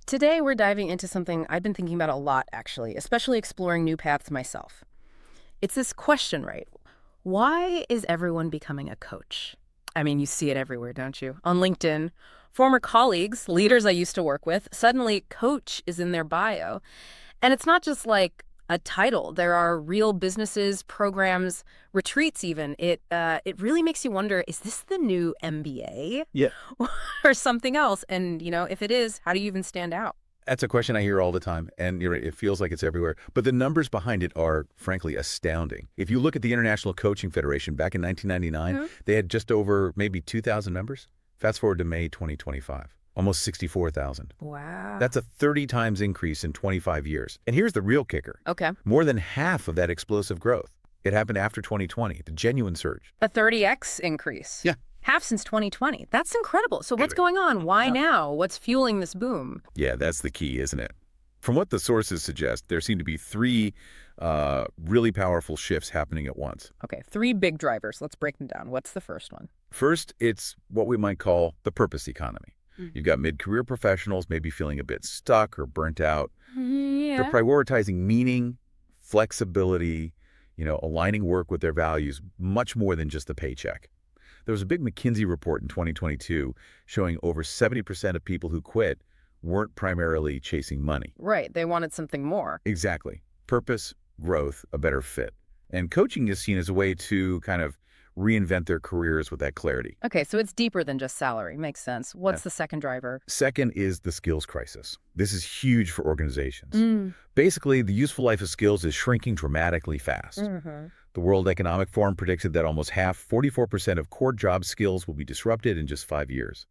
Today, we're diving into something I've been thinking about a lot, actually, especially exploring new paths myself. It's this question, right? Why is everyone becoming a coach? I mean, you see it everywhere, don't you? On LinkedIn, former colleagues, leaders I used to work with, suddenly coach is in their bio. And it's not just like a title. There are real businesses, programs, retreats even. It really makes you wonder, is this the new MBA Yeah, or something else? And, if it is, how do you even stand out? that's a question I hear all the time, and you're right, it feels like it's everywhere. But the numbers behind it are, frankly, astounding. If you look at the International Coaching Federation back in 1999, Mhm. they had just over maybe 2,000 members. Fast forward to May 2025, almost 64,000. Wow. That's a 30 times increase in 25 years. And here's the real kicker. Okay. More than half of that explosive growth, it happened after 2020, the genuine surge. A 30x increase. Yeah. Half since 2020. That's incredible. So what's going on? Why now? What's fueling this boom? Yeah, that's the key, isn't it? From what the sources suggest, there seem to be three really powerful shifts happening at once. Okay, three big drivers. Let's break them down. What's the first one? First, it's what we might call the purpose economy. You've got mid-career professionals maybe feeling a bit stuck or burnt out. They're Yeah. prioritizing meaning, flexibility, aligning work with their values much more than just the paycheck. There was a big McKinsey report in 2022 showing over 70% of people who quit weren't primarily chasing money. Right. They wanted something more. Exactly. Purpose, growth, a better fit. And coaching is seen as a way to kind of reinvent their careers with that clarity. Okay, so it's deeper than just salary. Makes sense. What's the second driver? Second is the skills crisis. This is huge for organizations. Mm. Basically, the useful life of skills is shrinking dramatically fast. Mm-hmm. The World Economic Forum predicted that almost half, 44% of core job skills will be disrupted in just 5 years.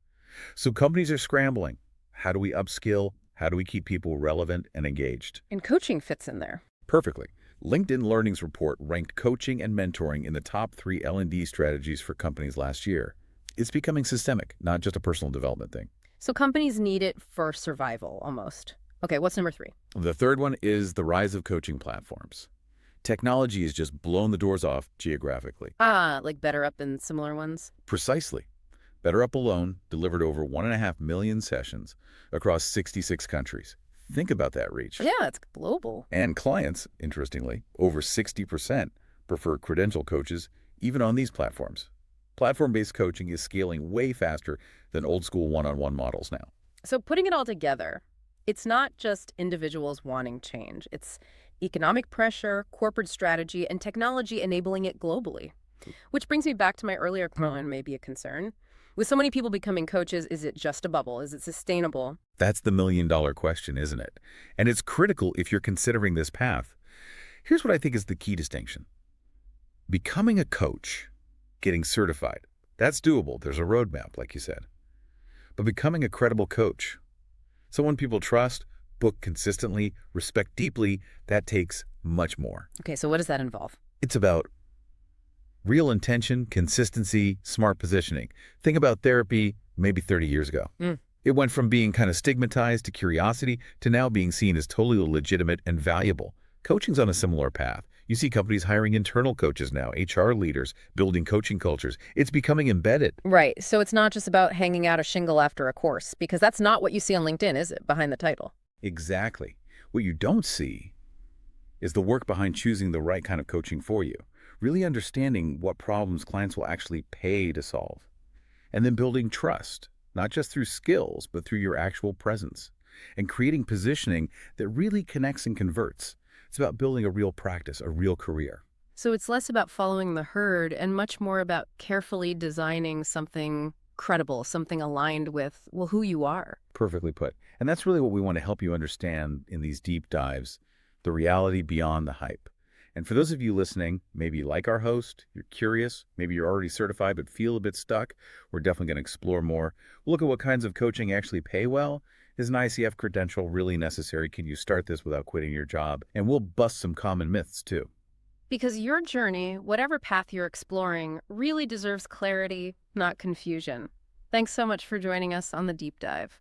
So companies are scrambling. How do we upskill? How do we keep people relevant and engaged? And coaching fits in there. Perfectly. LinkedIn Learning's report ranked coaching and mentoring in the top 3 L&D strategies for companies last year. It's becoming systemic, not just a personal development thing. So companies need it for survival, almost. Okay, what's number three? The third one is the rise of coaching platforms. Technology has just blown the doors off geographically. Ah, like Better Up and similar ones? Precisely. Better Up alone delivered over 1.5 million sessions across 66 countries. Think about that reach. Yeah, it's global. And clients, interestingly, over 60% prefer credential coaches even on these platforms. Platform-based coaching is scaling way faster than old-school one-on-one models now. So putting it all together, it's not just individuals wanting change. It's economic pressure, corporate strategy, and technology enabling it globally. Which brings me back to my earlier point and maybe a concern. With so many people becoming coaches, is it just a bubble? Is it sustainable? That's the million-dollar question, isn't it? And it's critical if you're considering this path. Here's what I think is the key distinction. Becoming a coach, getting certified, that's doable. There's a roadmap, like you said. But becoming a credible coach, someone people trust, book consistently, respect deeply, that takes much more. Okay, so what does that involve? It's about real intention, consistency, smart positioning. Think about therapy maybe 30 years ago. Mm. It went from being kind of stigmatized to curiosity to now being seen as totally legitimate and valuable. Coaching's on a similar path. You see companies hiring internal coaches now, HR leaders, building coaching cultures. It's becoming embedded. Right, so it's not just about hanging out a shingle after a course, because that's not what you see on LinkedIn, is it, behind the title? Exactly. What you don't see is the work behind choosing the right kind of coaching for you, really understanding what problems clients will actually pay to solve, and then building trust, not just through skills, but through your actual presence, and creating positioning that really connects and converts. It's about building a real practice, a real career. So it's less about following the herd and much more about carefully designing something credible, something aligned with, well, who you are. Perfectly put. And that's really what we want to help you understand in these deep dives, the reality beyond the hype. And for those of you listening, maybe you like our host, you're curious, maybe you're already certified but feel a bit stuck, we're definitely going to explore more. We'll look at what kinds of coaching actually pay well. Is an ICF credential really necessary? Can you start this without quitting your job? And we'll bust some common myths too. Because your journey, whatever path you're exploring, really deserves clarity, not confusion. Thanks so much for joining us on the deep dive.